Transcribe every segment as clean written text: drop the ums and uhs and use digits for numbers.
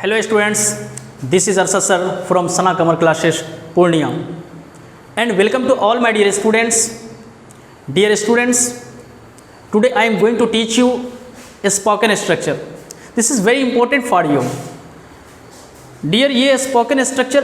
Hello students, this is Arshad sir from Sana Kamar classes Purnia and welcome to all my dear students. Dear students, today I am going to teach you a spoken structure. This is very important for you. Dear, ये spoken structure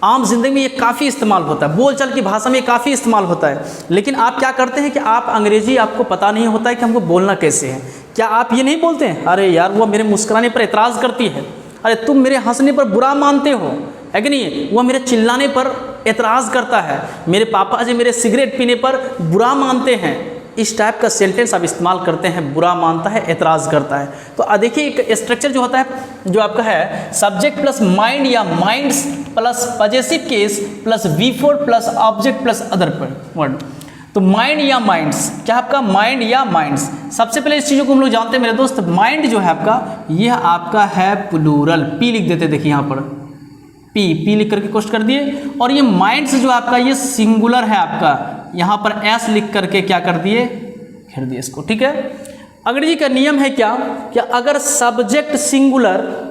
आम जिंदगी में ये काफ़ी इस्तेमाल होता है, बोलचाल की भाषा में काफ़ी इस्तेमाल होता है, लेकिन आप क्या करते हैं कि आप अंग्रेजी आपको पता नहीं होता है कि हमको बोलना कैसे है। क्या आप ये नहीं बोलते हैं, अरे यार वो मेरे मुस्कुराने पर एतराज़ करती है, अरे तुम मेरे हंसने पर बुरा मानते हो, है कि नहीं, वह मेरे चिल्लाने पर एतराज़ करता है, मेरे पापा जी मेरे सिगरेट पीने पर बुरा मानते हैं। इस टाइप का सेंटेंस आप इस्तेमाल करते हैं, बुरा मानता है, एतराज़ करता है। तो देखिए एक स्ट्रक्चर जो होता है, जो आपका है सब्जेक्ट प्लस माइंड या minds plus possessive case plus V4 plus object plus other word. तो माइंड या माइंड्स, क्या आपका माइंड या माइंड्स। सबसे पहले इस चीज़ों को हम लोग जानते हैं मेरे दोस्त, माइंड जो है आपका, यह आपका है प्लूरल, पी लिख देते, देखिए यहाँ पर पी लिख करके कोष्ट कर दिए। और ये माइंड्स जो आपका ये सिंगुलर है आपका, यहाँ पर एस लिख करके क्या कर दिए, घेर दिए इसको, ठीक है। अंग्रेजी का नियम है क्या, कि अगर सब्जेक्ट सिंगुलर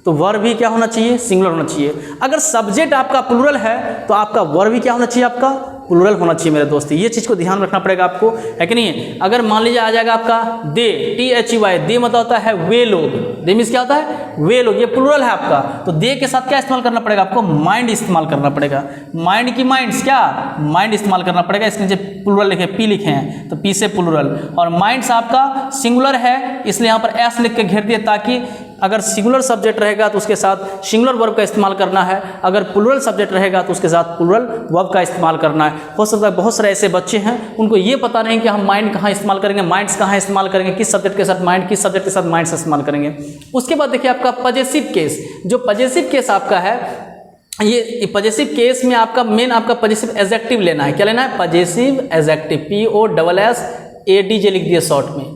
तो वर्ब भी क्या होना चाहिए, सिंगुलर होना चाहिए। अगर सब्जेक्ट आपका प्लूरल है तो आपका वर्ब भी क्या होना चाहिए, आपका प्लूरल होना चाहिए मेरे दोस्त। ये चीज़ को ध्यान रखना पड़ेगा आपको, है कि नहीं। अगर मान लीजिए आ जाएगा आपका दे, THEY, दे मतलब होता है वे लोग, दे मीन्स क्या होता है, वे लोग, ये प्लूरल है आपका। तो दे के साथ क्या इस्तेमाल करना पड़ेगा आपको, माइंड इस्तेमाल करना पड़ेगा। माइंड की माइंड्स, क्या माइंड इस्तेमाल करना पड़ेगा। इसके नीचे प्लूरल लिखे, पी लिखे हैं तो पी से प्लूरल। और माइंड्स आपका सिंगुलर है, इसलिए यहाँ पर एस लिख के घेर दिए, ताकि अगर सिंगुलर सब्जेक्ट रहेगा तो उसके साथ सिंगुलर वर्ब का इस्तेमाल करना है, अगर प्लूरल सब्जेक्ट रहेगा तो उसके साथ प्लूरल वर्ब का इस्तेमाल करना है। हो सकता है बहुत सारे ऐसे बच्चे हैं उनको ये पता नहीं कि हम माइंड कहाँ इस्तेमाल करेंगे, माइंड्स कहाँ इस्तेमाल करेंगे, किस सब्जेक्ट के साथ माइंड, किस सब्जेक्ट के साथ माइंड्स इस्तेमाल करेंगे। उसके बाद देखिए आपका पजेसिव केस, जो पजेसिव केस आपका है, ये पजेसिव केस में आपका मेन आपका पजेसिव एडजेक्टिव लेना है। क्या लेना है, पजेसिव एडजेक्टिव, POSSADJ लिख दिया शॉर्ट में,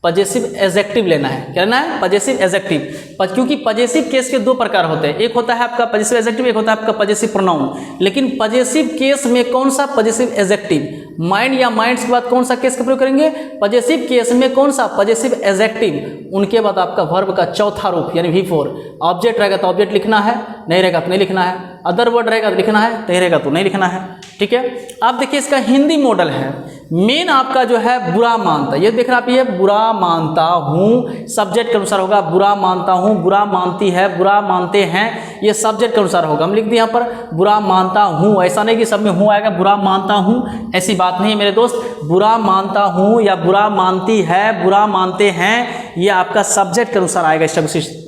पजेसिव एडजेक्टिव लेना है। क्या लेना है, पजेसिव एडजेक्टिव। क्योंकि पजेसिव केस के दो प्रकार होते हैं, एक होता है आपका पजेसिव एडजेक्टिव, एक होता है आपका पजेसिव प्रोनाउन। लेकिन पजेसिव केस में कौन सा पजेसिव एडजेक्टिव, माइंड या माइंड्स के बाद कौन सा केस का प्रयोग करेंगे, पजेसिव केस में कौन सा पजेसिव एडजेक्टिव। उनके बाद आपका वर्ब का चौथा रूप यानी V4। ऑब्जेक्ट रहेगा तो ऑब्जेक्ट लिखना है, नहीं रहेगा तो नहीं लिखना है, अदर वर्ड रहेगा तो लिखना है, नहीं रहेगा तो नहीं लिखना है, ठीक है। आप देखिए इसका हिंदी मॉडल है, मेन आपका जो है बुरा मानता, ये देख रहे आप, ये बुरा मानता हूँ सब्जेक्ट के अनुसार होगा, बुरा मानता हूँ, बुरा मानती है, बुरा मानते हैं, ये सब्जेक्ट के अनुसार होगा। हम लिख दिए यहाँ पर बुरा मानता हूँ, ऐसा नहीं कि सब में हूँ आएगा, बुरा मानता हूँ, ऐसी बात नहीं है मेरे दोस्त। बुरा मानता हूँ या बुरा मानती है, बुरा मानते हैं, ये आपका सब्जेक्ट के अनुसार आएगा, इस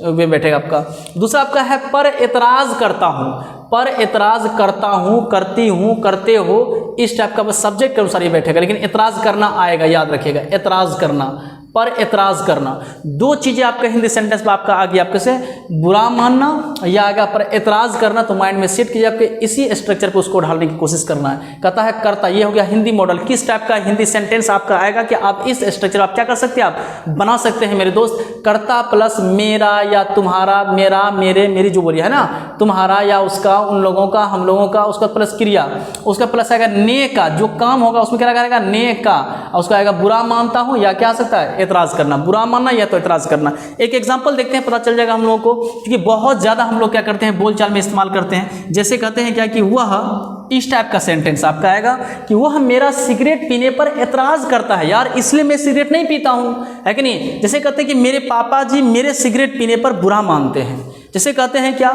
वे बैठेगा आपका। दूसरा आपका है पर एतराज़ करता हूँ, पर एतराज़ करता हूँ, करती हूँ, करते हो, इस टाइप का बस सब्जेक्ट के अनुसार ये बैठेगा, लेकिन एतराज़ करना आएगा, याद रखिएगा, एतराज़ करना, पर एतराज़ करना। दो चीज़ें आपका हिंदी सेंटेंस में आपका आ गया, आपके से बुरा मानना या आएगा पर एतराज़ करना। तो माइंड में सेट कीजिए, आपके इसी स्ट्रक्चर पे उसको ढालने की कोशिश करना है। कहता है करता, ये हो गया हिंदी मॉडल। किस टाइप का हिंदी सेंटेंस आपका आएगा कि आप इस स्ट्रक्चर आप क्या कर सकते हैं, आप बना सकते हैं मेरे दोस्त। करता प्लस मेरा या तुम्हारा, मेरा, मेरे, मेरी जो बोलिए है ना, तुम्हारा या उसका, उन लोगों का, हम लोगों का, उसका प्लस क्रिया, उसका प्लस आएगा ने का, जो काम होगा उसमें क्या रहेगा, ने का, और उसका आएगा बुरा मानता हूँ या क्या आ सकता है, एतराज़ करना, बुरा मानना या तो एतराज़ करना। एक एग्जांपल देखते हैं, पता चल जाएगा हम लोगों को, क्योंकि बहुत ज़्यादा हम लोग क्या करते हैं, बोलचाल में इस्तेमाल करते हैं। जैसे कहते हैं क्या कि वह, इस टाइप का सेंटेंस आपका आएगा कि वह मेरा सिगरेट पीने पर एतराज़ करता है, यार इसलिए मैं सिगरेट नहीं पीता हूँ, है कि नहीं। जैसे कहते हैं कि मेरे पापा जी मेरे सिगरेट पीने पर बुरा मानते हैं। जैसे कहते हैं क्या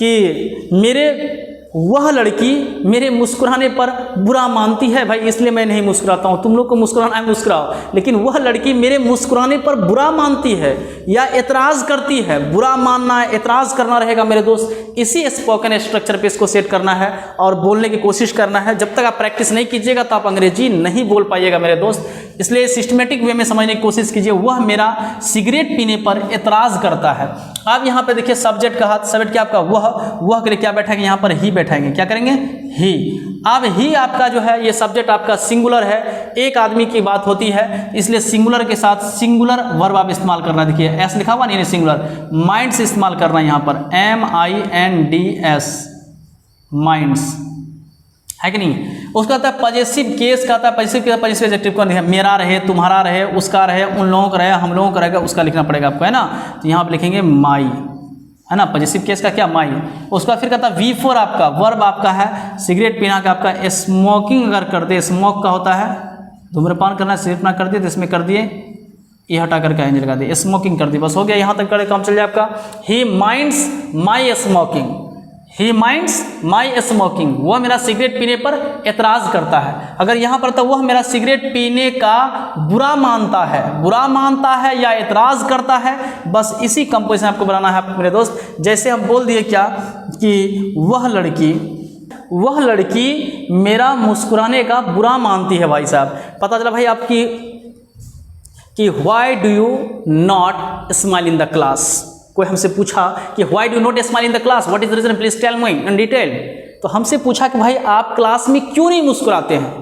कि वह लड़की मेरे मुस्कुराने पर बुरा मानती है, भाई इसलिए मैं नहीं मुस्कुराता हूँ, तुम लोग को मुस्कुराना है मुस्कुराओ, लेकिन वह लड़की मेरे मुस्कुराने पर बुरा मानती है या एतराज़ करती है। बुरा मानना है, एतराज़ करना रहेगा मेरे दोस्त। इसी स्पोकन स्ट्रक्चर पे इसको सेट करना है और बोलने की कोशिश करना है। जब तक आप प्रैक्टिस नहीं कीजिएगा तो आप अंग्रेजी नहीं बोल पाइएगा मेरे दोस्त, इसलिए सिस्टमेटिक वे में समझने की कोशिश कीजिए। वह मेरा सिगरेट पीने पर एतराज़ करता है। आप यहाँ पे देखिए सब्जेक्ट का हाथ, सब्जेक्ट क्या आपका वह के लिए क्या बैठाएंगे, यहाँ पर ही बैठाएंगे, क्या करेंगे, ही। अब ही आपका जो है ये सब्जेक्ट आपका सिंगुलर है, एक आदमी की बात होती है, इसलिए सिंगुलर के साथ सिंगुलर वर्ब आप इस्तेमाल करना। देखिए एस लिखा हुआ नहीं, सिंगुलर, माइंड्स इस्तेमाल करना यहाँ पर, MINDS, माइंड्स, है कि नहीं। उसका आता है पॉजेसिव केस का, आता है पॉजेसिव एडजेक्टिव का लिखा, मेरा रहे, तुम्हारा रहे, उसका रहे, उन लोगों का रहे, हम लोगों का रहेगा, उसका लिखना पड़ेगा आपको, है ना। तो यहाँ पे लिखेंगे माई, है ना, पॉजेसिव केस का क्या, माई। उसका फिर कहता है V4 आपका वर्ब आपका है सिगरेट पीना का आपका स्मोकिंग अगर कर दे, स्मोक का होता है धूम्रपान करना, सिगरेट ना कर दिए तो इसमें कर दिए ये हटा करके आएंगे लगा दिए, स्मोकिंग कर दी, बस हो गया, यहाँ तक करे काम चल जाए आपका। ही माइंड्स माई स्मोकिंग, ही माइंड्स माई स्मोकिंग, वह मेरा सिगरेट पीने पर एतराज़ करता है। अगर यहाँ पर तो वह मेरा सिगरेट पीने का बुरा मानता है या एतराज़ करता है, बस इसी कंपोजिशन आपको बनाना है आपको मेरे दोस्त। जैसे हम बोल दिए क्या कि वह लड़की मेरा मुस्कुराने का बुरा मानती है। भाई साहब पता चला भाई आपकी कि why do you not smile in the class. कोई हमसे पूछा कि why do not smile in the class, what is the reason, please tell me in detail. तो हमसे पूछा कि भाई आप क्लास में क्यों नहीं मुस्कुराते हैं,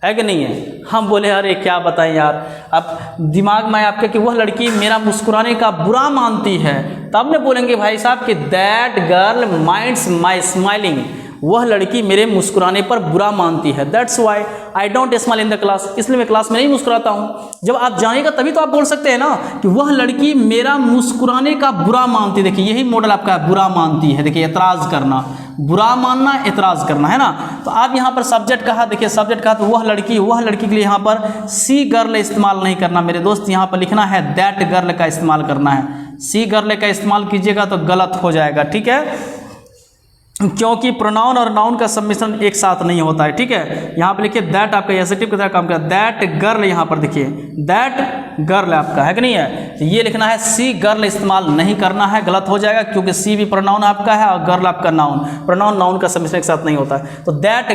है कि नहीं है। हम बोले अरे क्या बताएं यार, अब दिमाग में आपके कि वह लड़की मेरा मुस्कुराने का बुरा मानती है, तब ने बोलेंगे भाई साहब कि that girl minds my smiling, वह लड़की मेरे मुस्कुराने पर बुरा मानती है, that's why I don't smile in the class, इसलिए मैं क्लास में नहीं मुस्कुराता हूँ। जब आप जानेगा तभी तो आप बोल सकते हैं ना कि वह लड़की मेरा मुस्कुराने का बुरा मानती है। देखिए यही मॉडल आपका है, बुरा मानती है। देखिए एतराज़ करना, बुरा मानना, एतराज़ करना, है ना। तो आप यहाँ पर सब्जेक्ट कहा, देखिए सब्जेक्ट कहा तो वह लड़की के लिए यहाँ पर सी गर्ल इस्तेमाल नहीं करना मेरे दोस्त, यहाँ पर लिखना है दैट गर्ल का इस्तेमाल करना है। सी गर्ल का इस्तेमाल कीजिएगा तो गलत हो जाएगा, ठीक है, क्योंकि प्रोनाउन और नाउन का सम्मिश्रण एक साथ नहीं होता है, ठीक है। यहाँ पे लिखिए दैट आपका एडजेक्टिव की तरह काम कर, दैट गर्ल, यहाँ पर देखिए दैट गर्ल आपका है कि नहीं है, तो ये लिखना है सी गर्ल इस्तेमाल नहीं करना है, गलत हो जाएगा क्योंकि सी भी प्रोनाउन आपका है और गर्ल आपका नाउन, प्रोनाउन नाउन का सम्मिश्रण एक साथ नहीं होता है। तो दैट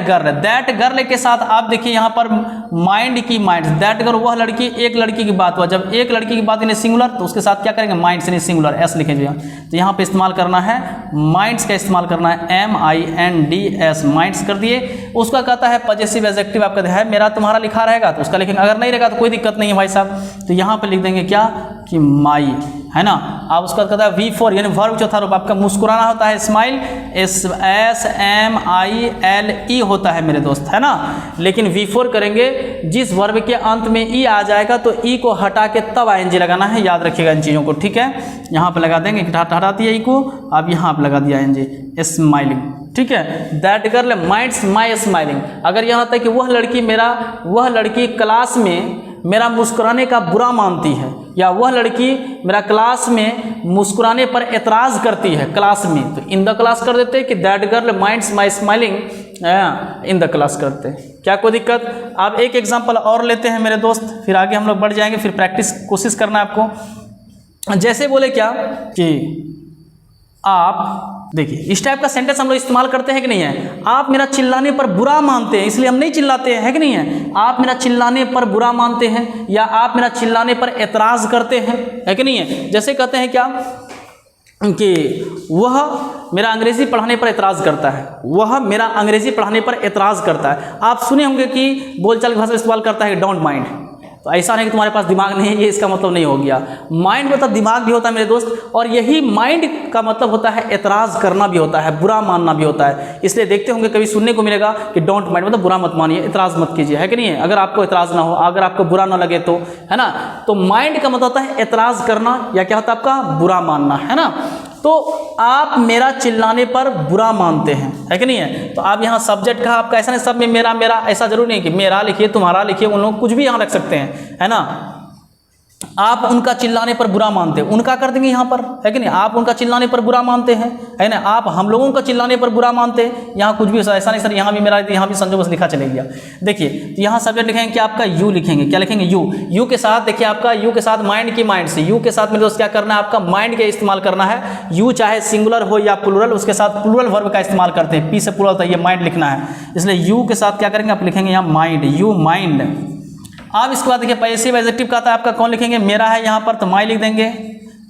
गर्ल के साथ आप देखिए यहाँ पर माइंड की माइंड्स, दैट गर्ल वह लड़की, एक लड़की की बात हुआ, जब एक लड़की की बात इन्हें सिंगुलर तो उसके साथ क्या करेंगे, माइंड्स यानी सिंगुलर, एस लिखेंगे। तो यहाँ पे इस्तेमाल करना है माइंड्स का इस्तेमाल करना है, MINDS, माइंड्स कर दिए। उसका कहता है पॉजेसिव एडजेक्टिव आपका है मेरा तुम्हारा लिखा रहेगा तो उसका लिखेंगे, अगर नहीं रहेगा तो कोई दिक्कत नहीं है भाई साहब, तो यहाँ पे लिख देंगे क्या कि माई, है ना। अब उसका कहता है V4 यानी वर्ब चौथा रूप आपका मुस्कुराना होता है स्माइल, SMILE होता है मेरे दोस्त, है ना। लेकिन V4 करेंगे जिस वर्ब के अंत में ई आ जाएगा तो ई को हटा के तब ING लगाना है, याद रखिएगा इन चीज़ों को, ठीक है। यहाँ पे लगा देंगे, हटा दिया ई को, अब यहाँ पे लगा दिया ING, स्माइलिंग, ठीक है। That girl minds my smiling, अगर यहाँ तक कि वह लड़की क्लास में मेरा मुस्कुराने का बुरा मानती है, या वह लड़की मेरा क्लास में मुस्कुराने पर एतराज़ करती है क्लास में, तो इन द क्लास कर देते कि that girl minds my smiling in the class करते, क्या कोई दिक्कत। आप एक एग्जांपल और लेते हैं मेरे दोस्त, फिर आगे हम लोग बढ़ जाएंगे, फिर प्रैक्टिस कोशिश करना है आपको। जैसे बोले क्या कि आप देखिए इस टाइप का सेंटेंस हम लोग इस्तेमाल करते हैं कि नहीं है, आप मेरा चिल्लाने पर बुरा मानते हैं इसलिए हम नहीं चिल्लाते हैं, है कि नहीं है। आप मेरा चिल्लाने पर बुरा मानते हैं या आप मेरा चिल्लाने पर एतराज़ करते हैं, है कि नहीं है। जैसे कहते हैं क्या कि वह मेरा अंग्रेज़ी पढ़ाने पर एतराज़ करता है, वह मेरा अंग्रेज़ी पढ़ाने पर एतराज़ करता है। आप सुने होंगे कि बोलचाल की भाषा में इस्तेमाल करता है डोंट माइंड, तो ऐसा नहीं कि तुम्हारे पास दिमाग नहीं है, ये इसका मतलब नहीं हो गया। माइंड मतलब दिमाग भी होता है मेरे दोस्त, और यही माइंड का मतलब होता है एतराज़ करना भी होता है, बुरा मानना भी होता है। इसलिए देखते होंगे कभी सुनने को मिलेगा कि डोंट माइंड मतलब बुरा मत मानिए, एतराज़ मत कीजिए, है कि नहीं है। अगर आपको एतराज़ ना हो, अगर आपको बुरा ना लगे तो, है ना। तो माइंड का मतलब होता है एतराज़ करना, या क्या होता है आपका बुरा मानना, है ना। तो आप मेरा चिल्लाने पर बुरा मानते हैं, है कि नहीं है। तो आप यहाँ सब्जेक्ट का आपका ऐसा नहीं सब में मेरा ऐसा जरूर नहीं कि मेरा लिखिए तुम्हारा लिखिए, उन लोग कुछ भी यहाँ रख सकते हैं, है ना। आप उनका चिल्लाने पर बुरा मानते हैं, उनका कर देंगे यहाँ पर, है कि नहीं। आप उनका चिल्लाने पर बुरा मानते हैं, है ना। आप हम लोगों का चिल्लाने पर बुरा मानते हैं, यहाँ कुछ भी ऐसा नहीं सर, यहाँ भी मेरा, यहाँ भी संजोग से लिखा चले गया। देखिए तो यहाँ सब्जेक्ट लिखेंगे कि आपका यू लिखेंगे, क्या लिखेंगे यू के साथ, देखिए आपका यू के साथ माइंड की माइंड से, यू के साथ मेरे दोस्त क्या करना है, आपका माइंड का इस्तेमाल करना है। यू चाहे सिंगुलर हो या प्लूरल, उसके साथ प्लूरल वर्ब का इस्तेमाल करते हैं, पी से प्लूरल होता है, ये माइंड लिखना है। इसलिए यू के साथ क्या करेंगे, आप लिखेंगे यहाँ माइंड, यू माइंड। अब इसके बाद देखिए पैसिव एडजेक्टिव का था आपका, कौन लिखेंगे, मेरा है यहाँ पर तो माई लिख देंगे,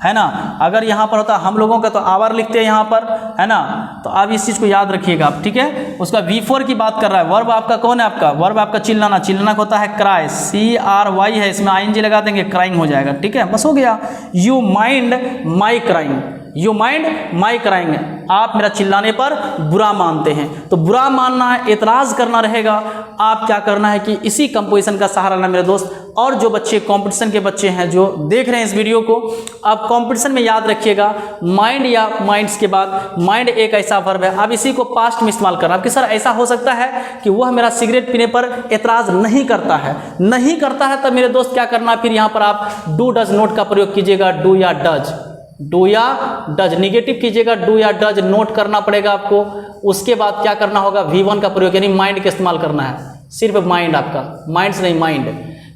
है ना। अगर यहाँ पर होता हम लोगों का तो आवर लिखते हैं यहाँ पर, है ना। तो आप इस चीज़ को याद रखिएगा आप, ठीक है। उसका V4 की बात कर रहा है, वर्ब आपका कौन है, आपका वर्ब आपका चिल्लाना, चिल्लाना होता है क्राई, CRY है, इसमें ING लगा देंगे, क्राइंग हो जाएगा, ठीक है, बस हो गया। You mind my crying, you mind my कराएंगे, आप मेरा चिल्लाने पर बुरा मानते हैं। तो बुरा मानना है, एतराज़ करना रहेगा। आप क्या करना है कि इसी कंपोजिशन का सहारा लेना मेरे दोस्त। और जो बच्चे कंपटीशन के बच्चे हैं जो देख रहे हैं इस वीडियो को, आप कंपटीशन में याद रखिएगा माइंड या माइंड्स के बाद माइंड एक ऐसा वर्ब है, आप इसी को पास्ट में इस्तेमाल करना। आपके सर ऐसा हो सकता है कि वह मेरा सिगरेट पीने पर एतराज़ नहीं करता है, तब मेरे दोस्त क्या करना, फिर यहाँ पर आप डू डज नोट का प्रयोग कीजिएगा। डू या डज निगेटिव कीजिएगा, डू या डज नोट करना पड़ेगा आपको। उसके बाद क्या करना होगा, V1 का प्रयोग यानी माइंड का इस्तेमाल करना है, सिर्फ माइंड, आपका माइंड्स नहीं माइंड।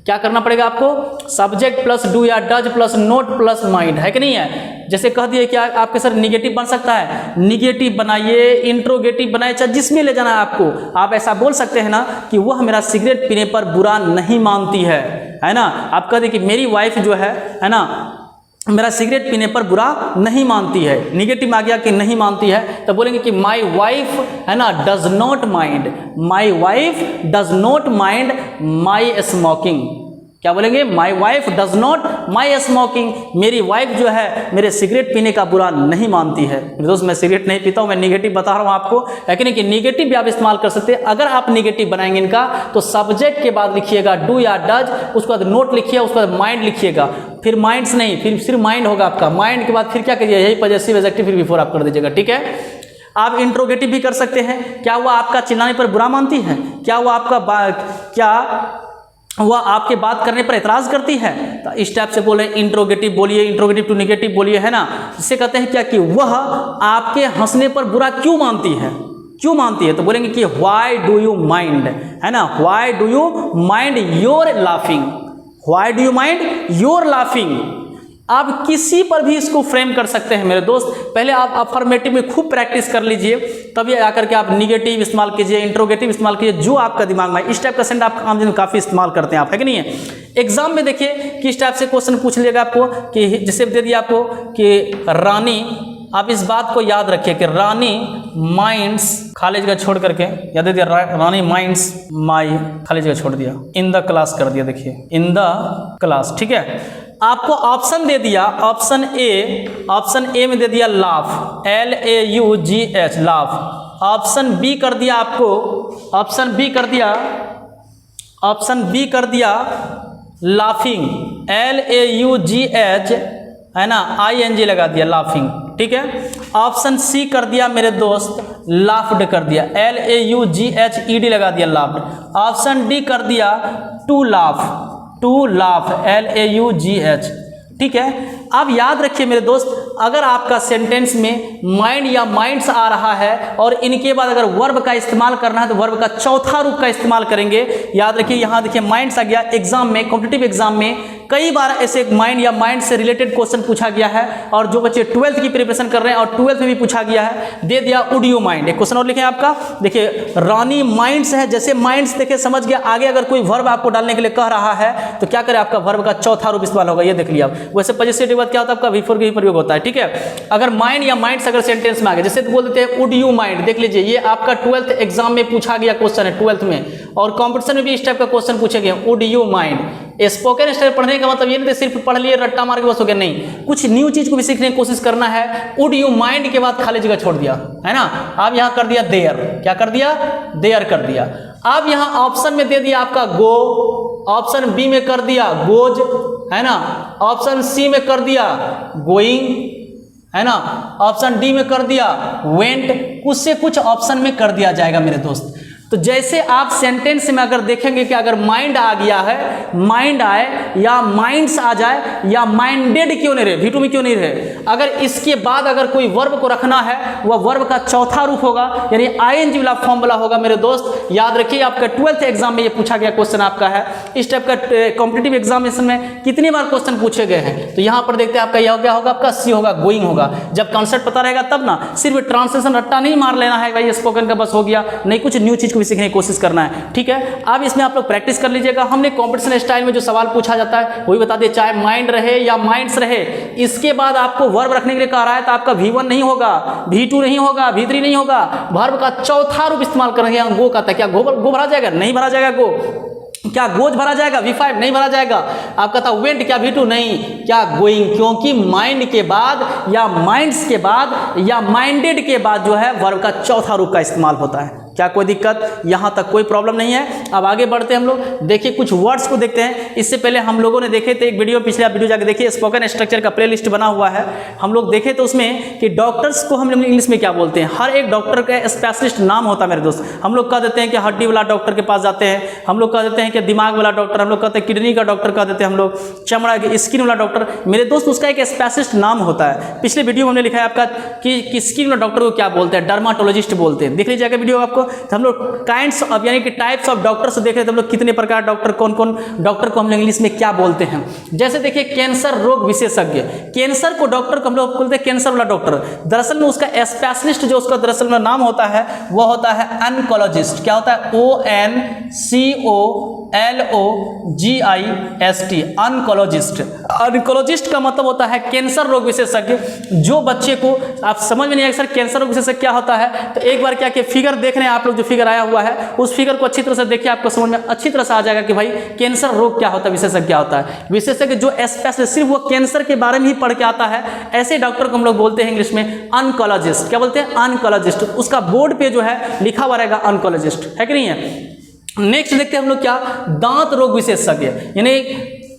क्या करना पड़ेगा आपको, सब्जेक्ट प्लस डू या does plus note plus mind, है कि नहीं है। जैसे कह दिए क्या आपके सर निगेटिव बन सकता है, निगेटिव बनाइए, इंट्रोगेटिव बनाइए, चाहे जिसमें ले जाना है आपको। आप ऐसा बोल सकते हैं ना कि वह मेरा सिगरेट पीने पर बुरा नहीं मानती है ना। आप कह दिए कि मेरी वाइफ जो है ना, मेरा सिगरेट पीने पर बुरा नहीं मानती है, निगेटिव आ गया कि नहीं मानती है, तो बोलेंगे कि माई वाइफ है ना does not mind, my wife does not mind my smoking. क्या बोलेंगे, my wife does not my smoking, मेरी वाइफ जो है मेरे सिगरेट पीने का बुरा नहीं मानती है। दोस्त मैं सिगरेट नहीं पीता हूँ, मैं निगेटिव बता रहा हूँ आपको, लेकिन कि निगेटिव भी आप इस्तेमाल कर सकते हैं। अगर आप निगेटिव बनाएंगे इनका तो सब्जेक्ट के बाद लिखिएगा डू या डज, उसके बाद नोट लिखिए, उसके बाद माइंड लिखिएगा, फिर माइंड्स नहीं, फिर सिर्फ माइंड होगा आपका। माइंड के बाद फिर क्या करिए, यही पॉजेसिव एडजेक्टिव फिर बिफोर आप कर दीजिएगा, ठीक है। आप इंट्रोगेटिव भी कर सकते हैं, क्या वो आपका चिल्लाने पर बुरा मानती है, क्या वो आपका वह आपके बात करने पर एतराज़ करती है। तो इस टाइप से बोले, इंट्रोगेटिव बोलिए, इंट्रोगेटिव टू नेगेटिव बोलिए, है ना। जिससे कहते हैं क्या कि वह आपके हंसने पर बुरा क्यों मानती है, तो बोलेंगे कि व्हाई डू यू माइंड, है ना, why do you mind your laughing, why do you mind your laughing. आप किसी पर भी इसको फ्रेम कर सकते हैं मेरे दोस्त। पहले आप अफर्मेटिव में खूब प्रैक्टिस कर लीजिए, तभी आकर के आप निगेटिव इस्तेमाल कीजिए, इंट्रोगेटिव इस्तेमाल कीजिए, जो आपका दिमाग में। इस टाइप का सेंट आप आम दिन में काफ़ी इस्तेमाल करते हैं आप, है कि नहीं है। एग्जाम में देखिए किस टाइप से क्वेश्चन पूछ लेगा आपको, कि जैसे दे दिया आपको कि रानी, आप इस बात को याद रखिए कि रानी माइंड्स, खाली जगह छोड़ करके याद दे दिया, रानी माइंड्स माई, खाली जगह छोड़ दिया, इन द क्लास कर दिया, देखिए इन द क्लास, ठीक है। आपको ऑप्शन दे दिया, ऑप्शन ए में दे दिया laugh, LAUGH laugh. Option B कर दिया आपको, ऑप्शन बी कर दिया लाफिंग, LAUGH, है ना, ING लगा दिया लाफिंग, ठीक है। ऑप्शन सी कर दिया मेरे दोस्त लाफ्ड कर दिया, LAUGHED लगा दिया लाफ्ड। ऑप्शन डी कर दिया टू लाफ, LAUGH, ठीक है। अब याद रखिए मेरे दोस्त, अगर आपका सेंटेंस में माइंड या माइंड्स आ रहा है और इनके बाद अगर वर्ब का इस्तेमाल करना है तो वर्ब का चौथा रूप का इस्तेमाल करेंगे। याद रखिए, यहाँ देखिए माइंड्स आ गया। एग्जाम में, कॉम्पिटिटिव एग्जाम में कई बार ऐसे माइंड या माइंड से रिलेटेड क्वेश्चन पूछा गया है, और जो बच्चे 12th की प्रिपरेशन कर रहे हैं और 12th में भी पूछा गया है, दे दिया वुड यू माइंड। एक क्वेश्चन और लिखे आपका, देखिए रानी माइंड्स है, जैसे माइंड्स देखिए समझ गया। आगे अगर कोई वर्ब आपको डालने के लिए कह रहा है तो क्या करे, आपका वर्ब का चौथा रूप इस्तेमाल होगा, ये देख लिया। वैसे पॉजिटिव क्या होता है आपका, बिफोर का ही प्रयोग होता है, ठीक है। अगर माइंड या माइंड्स अगर सेंटेंस में आ गए, जैसे तो बोल देते हैं वुड यू माइंड, देख लीजिए ये आपका 12th एग्जाम में पूछा गया क्वेश्चन है, 12th में, और कॉम्पिटिशन में भी इस टाइप का क्वेश्चन पूछे गए, would you mind. Spoken style पढ़ने का मतलब ये नहीं सिर्फ पढ़ लिए रट्टा मार के बस हो गया, नहीं, कुछ न्यू चीज को भी सीखने की कोशिश करना है। वुड यू माइंड के बाद खाली जगह छोड़ दिया, है ना। आप यहाँ कर दिया देयर, क्या कर दिया, देयर कर दिया। अब यहाँ ऑप्शन में दे दिया आपका गो, ऑप्शन बी में कर दिया गोज, है ना, ऑप्शन सी में कर दिया गोइंग, है ना, ऑप्शन डी में कर दिया वेंट, कुछ से कुछ ऑप्शन में कर दिया जाएगा मेरे दोस्त। तो जैसे आप सेंटेंस में अगर देखेंगे कि अगर माइंड आ गया है, माइंड आए या माइंड्स आ जाए या माइंडेड क्यों नहीं रहे, V2 में क्यों नहीं रहे, अगर इसके बाद अगर कोई वर्ब को रखना है वह वर्ब का चौथा रूप होगा, यानी ING वाला फॉर्म वाला होगा मेरे दोस्त। याद रखिए आपका 12th एग्जाम में ये पूछा गया क्वेश्चन आपका है। इस टाइप का कॉम्पिटिटिव एग्जामिनेशन में कितनी बार क्वेश्चन पूछे गए हैं, तो यहाँ पर देखते हैं आपका यह क्या होगा, आपका सी होगा, गोइंग होगा। जब कॉन्सेप्ट पता रहेगा तब ना, सिर्फ ट्रांसलेशन रट्टा नहीं मार लेना है भाई स्पोकन का बस हो गया, नहीं, कुछ न्यू चीज को सीखने की कोशिश करना है, ठीक है। अब इसमें आप लोग प्रैक्टिस कर लीजिएगा। हमने कॉम्पिटिशन स्टाइल में जो सवाल पूछा जाता है वही बता दिए, चाहे माइंड रहे या माइंड्स रहे, इसके बाद आपको वर्ब रखने के लिए कह रहा है तो आपका V1 नहीं होगा, V2 नहीं होगा, V3 नहीं होगा, वर्ब का चौथा रूप इस्तेमाल करेंगे। गो का था क्या गो भरा जाएगा, नहीं भरा जाएगा गो, क्या गोज भरा जाएगा, V5 नहीं भरा जाएगा। आपका था वेंट, क्या V2 नहीं, क्या गोइंग, क्योंकि माइंड के बाद या माइंड्स के बाद या माइंडेड के बाद जो है वर्ब का चौथा रूप का इस्तेमाल होता है। क्या कोई दिक्कत, यहाँ तक कोई प्रॉब्लम नहीं है। अब आगे बढ़ते हैं हम लोग, देखिए कुछ वर्ड्स को देखते हैं। इससे पहले हम लोगों ने देखे थे एक वीडियो, पिछले वीडियो जाके देखिए, स्पोकन स्ट्रक्चर का प्लेलिस्ट बना हुआ है। हम लोग देखे तो उसमें कि डॉक्टर्स को हम लोग इंग्लिश में क्या बोलते हैं। हर एक डॉक्टर का स्पेशलिस्ट नाम होता है मेरे दोस्त। हम लोग कह देते हैं कि हड्डी वाला डॉक्टर के पास जाते हैं, हम लोग कह देते हैं कि दिमाग वाला डॉक्टर, हम लोग कहते हैं किडनी का डॉक्टर कह देते हैं हम लोग, चमड़ा के स्किन वाला डॉक्टर। मेरे दोस्त उसका एक स्पेशलिस्ट नाम होता है। पिछले वीडियो में हमने लिखा है आपका कि स्किन वाला डॉक्टर को क्या बोलते हैं, डर्माटोलॉजिस्ट बोलते हैं। देख लीजिएगा वीडियो आपको। तो हम लोग काइंड्स ऑफ यानी कि टाइप्स ऑफ डॉक्टर्स देख रहे थे हम लोग, कितने प्रकार डॉक्टर, कौन कौन डॉक्टर को हम लोग इंग्लिश में क्या बोलते हैं। जैसे देखिए कैंसर रोग विशेषज्ञ, कैंसर को डॉक्टर को हम लोग बोलते हैं कैंसर वाला डॉक्टर। दरअसल में उसका स्पेशलिस्ट जो उसका दरअसल में नाम होता है वो होता है ऑन्कोलॉजिस्ट। क्या होता है, ONCOLOGIST, ऑन्कोलॉजिस्ट। ऑन्कोलॉजिस्ट का मतलब होता है कैंसर रोग विशेषज्ञ। जो बच्चे को आप समझ में नहीं आएगा सर कैंसर रोग विशेषज्ञ क्या होता है, तो एक बार क्या कि फिगर देख रहे हैं आप लोग, जो फिगर आया हुआ है उस फिगर को अच्छी तरह से देखिए, आपको समझ में अच्छी तरह से आ जाएगा कि भाई कैंसर रोग क्या होता है, विशेषज्ञ क्या होता है। विशेषज्ञ जो स्पेशलिस्ट सिर्फ वो कैंसर के बारे में ही पढ़ के आता है, ऐसे डॉक्टर को हम लोग बोलते हैं इंग्लिश में ऑन्कोलॉजिस्ट। क्या बोलते हैं, ऑन्कोलॉजिस्ट। उसका बोर्ड पे जो है लिखा हुआ रहेगा ऑन्कोलॉजिस्ट, है कि नहीं है। नेक्स्ट देखते हैं हम लोग क्या, दांत रोग विशेषज्ञ, यानी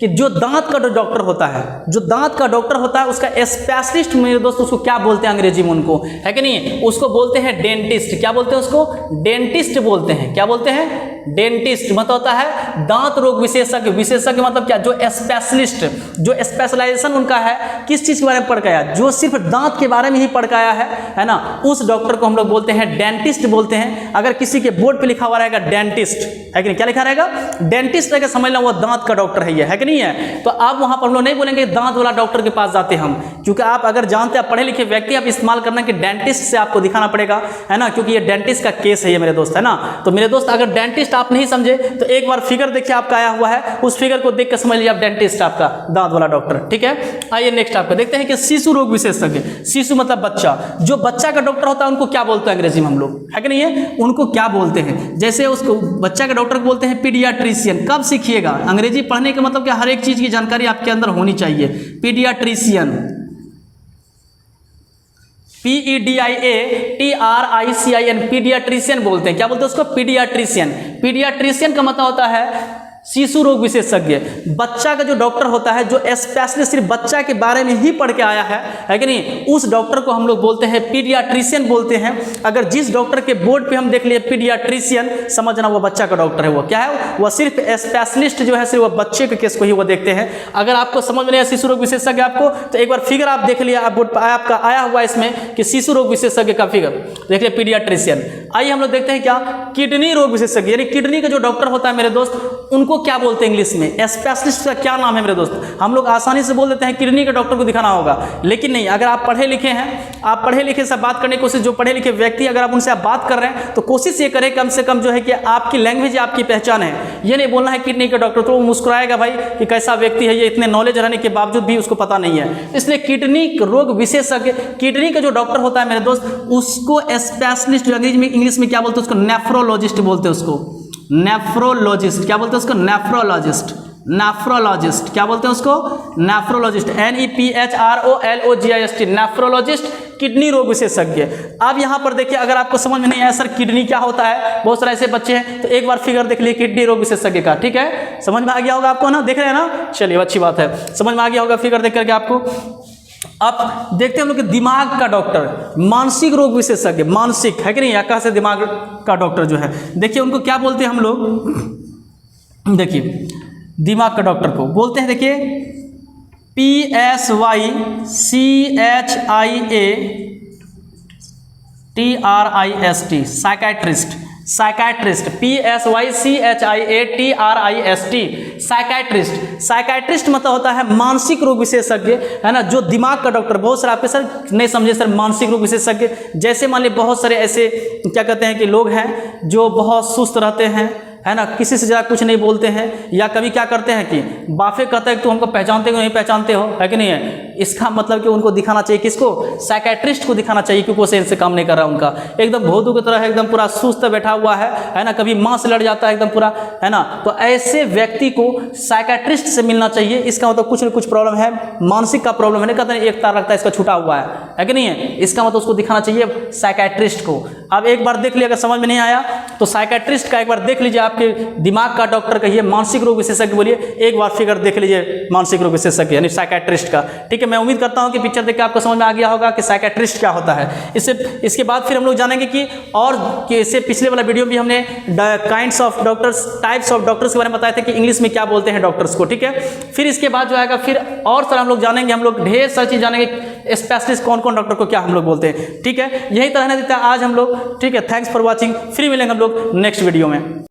कि जो दांत का डॉक्टर होता है, जो दांत का डॉक्टर होता है उसका स्पेशलिस्ट मेरे दोस्त उसको क्या बोलते हैं अंग्रेजी में उनको, है कि नहीं, उसको बोलते हैं डेंटिस्ट। क्या बोलते हैं उसको, डेंटिस्ट बोलते हैं। क्या बोलते हैं, डेंटिस्ट। मतलब होता है दांत रोग विशेषज्ञ। विशेषज्ञ मतलब क्या, जो स्पेशलिस्ट, जो स्पेशलाइजेशन उनका है किस चीज के बारे में पढ़ के आया, जो सिर्फ दांत के बारे में ही पढ़ के आया है ना, उस डॉक्टर को हम लोग बोलते हैं डेंटिस्ट बोलते हैं। अगर किसी के बोर्ड पे लिखा हुआ रहेगा डेंटिस्ट, है कि नहीं, क्या लिखा रहेगा, डेंटिस्ट रहेगा, समझ लो वो दांत का डॉक्टर है कि नहीं है। तो आप वहां पर हम लोग नहीं बोलेंगे दांत वाला डॉक्टर के पास जाते हम, क्योंकि आप अगर जानते हैं पढ़े लिखे व्यक्ति, आप इस्तेमाल करना कि डेंटिस्ट से आपको दिखाना पड़ेगा, है ना, क्योंकि ये डेंटिस्ट का केस है ये मेरे दोस्त, है ना। तो मेरे दोस्त अगर डेंटिस्ट आप नहीं समझे तो एक बार फिगर देखिए आपका आया हुआ है, उस फिगर को देख के समझ लीजिए आप डेंटिस्ट आपका दांत वाला डॉक्टर, ठीक है। आइए नेक्स्ट आपको देखते हैं कि शिशु रोग विशेषज्ञ। शिशु मतलब बच्चा, जो बच्चा का डॉक्टर होता है उनको क्या बोलते हैं अंग्रेजी में हम लोग, है कि नहीं है, उनको क्या बोलते हैं। जैसे उसको बच्चा के डॉक्टर को बोलते हैं पीडियाट्रिशियन। कब सीखिएगा अंग्रेजी पढ़ने का मतलब क्या, हर एक चीज की जानकारी आपके अंदर होनी चाहिए। पीडियाट्रिशियन, PEDIATRICIN, पीडियाट्रिशियन बोलते हैं। क्या बोलते हैं उसको, पीडियाट्रिशियन। पीडियाट्रिशियन का मतलब होता है शिशु रोग विशेषज्ञ। बच्चा का जो डॉक्टर होता है, जो स्पेशलिस्ट सिर्फ बच्चा के बारे में ही पढ़ के आया है कि नहीं, उस डॉक्टर को हम लोग बोलते हैं पीडियाट्रिशियन बोलते हैं। अगर जिस डॉक्टर के बोर्ड पे हम देख लिए पीडियाट्रिशियन, समझना वो बच्चा का डॉक्टर है। वो क्या है, वो सिर्फ स्पेशलिस्ट जो है सिर्फ वो बच्चे के केस को ही वो देखते हैं। अगर आपको समझ में नहीं आया शिशु रोग विशेषज्ञ आपको, तो एक बार फिगर आप देख लिया, आप बोर्ड पर आपका आया हुआ है इसमें कि शिशु रोग विशेषज्ञ का फिगर देख लिया, पीडियाट्रिशियन। आइए हम लोग देखते हैं क्या, किडनी रोग विशेषज्ञ, यानी किडनी का जो डॉक्टर होता है मेरे दोस्त, उनको क्या बोलते हैं इंग्लिश में, स्पेशलिस्ट का क्या नाम है मेरे दोस्त। हम लोग आसानी से बोल देते हैं किडनी के डॉक्टर को दिखाना होगा, लेकिन नहीं। अगर आप पढ़े लिखे हैं, आप पढ़े लिखे से बात करने की कोशिश, जो पढ़े लिखे व्यक्ति अगर आप उनसे आप बात कर रहे हैं तो कोशिश ये करें कम से कम जो है कि आपकी लैंग्वेज आपकी पहचान है। ये नहीं बोलना है किडनी के डॉक्टर, तो वो मुस्कुराएगा भाई कि कैसा व्यक्ति है ये, इतने नॉलेज रहने के बावजूद भी उसको पता नहीं है। इसलिए किडनी रोग विशेषज्ञ, किडनी का जो डॉक्टर होता है मेरे दोस्त, उसको स्पेशलिस्ट इंग्लिश में क्या बोलते हैं उसको, नेफ्रोलॉजिस्ट बोलते हैं उसको, नेफ्रोलॉजिस्ट। क्या बोलते हैं उसको, नेफ्रोलॉजिस्ट। नेफ्रोलॉजिस्ट क्या बोलते हैं उसको, नेफ्रोलॉजिस्ट, NEPHROLOGIST, नेफ्रोलॉजिस्ट, किडनी रोग विशेषज्ञ। अब यहाँ पर देखिए, अगर आपको समझ में नहीं आया सर किडनी क्या होता है, बहुत सारे ऐसे बच्चे हैं, तो एक बार फिगर देख लिए किडनी रोग विशेषज्ञ का, ठीक है, समझ में आ गया होगा आपको ना, देख रहे हैं ना, चलिए अच्छी बात है, समझ में आ गया होगा फिगर देख करके आपको। अब देखते हैं हम लोग कि दिमाग का डॉक्टर, मानसिक रोग विशेषज्ञ, मानसिक है कि नहीं, या से दिमाग का डॉक्टर जो है, देखिए उनको क्या बोलते हैं हम लोग, देखिए दिमाग का डॉक्टर को बोलते हैं, देखिए PSYCHIATRIST, psychiatrist. Psychiatrist, PSYCHIATRIST, psychiatrist. Psychiatrist मतलब होता है मानसिक रोग विशेषज्ञ, है ना, जो दिमाग का डॉक्टर। बहुत सारे आपके सर नहीं समझे सर, मानसिक रोग विशेषज्ञ जैसे मान लीजिए बहुत सारे ऐसे क्या कहते हैं कि लोग हैं जो बहुत सुस्त रहते हैं, है ना, किसी से ज़्यादा कुछ नहीं बोलते हैं, या कभी क्या करते हैं कि बाफे कहते हैं कि तुम हमको पहचानते हो नहीं पहचानते हो, है कि नहीं है, इसका मतलब कि उनको दिखाना चाहिए किसको, साइकेट्रिस्ट को दिखाना चाहिए, क्योंकि वो सही से काम नहीं कर रहा उनका, एकदम भोदू की तरह एकदम पूरा सुस्त बैठा हुआ है ना, कभी माँ से लड़ जाता है एकदम पूरा, है ना। तो ऐसे व्यक्ति को साइकेट्रिस्ट से मिलना चाहिए। इसका मतलब कुछ न कुछ प्रॉब्लम है, मानसिक का प्रॉब्लम है, नहीं कहते एक तार लगता है इसका छूटा हुआ है कि नहीं है, इसका मतलब उसको दिखाना चाहिए साइकेट्रिस्ट को। अब एक बार देख लिया, अगर समझ में नहीं आया तो साइकेट्रिस्ट का एक बार देख लीजिए, आपके दिमाग का डॉक्टर कहिए, मानसिक रोग विशेषज्ञ बोलिए, एक बार फिगर देख लीजिए मानसिक रोग विशेषज्ञ यानी साइकेट्रिस्ट का। ठीक है, मैं उम्मीद करता हूं कि पिक्चर देख के आपको समझ में आ गया होगा कि साइकेट्रिस्ट क्या होता है। इसके बाद फिर हम लोग जानेंगे कि और कि इससे पिछले वाला वीडियो भी हमने kinds of doctors, types of doctors के बारे में बताए थे कि इंग्लिश में क्या बोलते हैं डॉक्टर्स को। ठीक है, फिर इसके बाद जो आएगा फिर और सारा हम लोग जानेंगे, हम लोग ढेर सारी चीज जानेंगे, स्पेशलिस्ट कौन कौन डॉक्टर को क्या हम लोग बोलते हैं। ठीक है, यही तरह देता है आज हम लोग। ठीक है, थैंक्स फॉर वॉचिंग, फिर मिलेंगे हम लोग नेक्स्ट वीडियो में।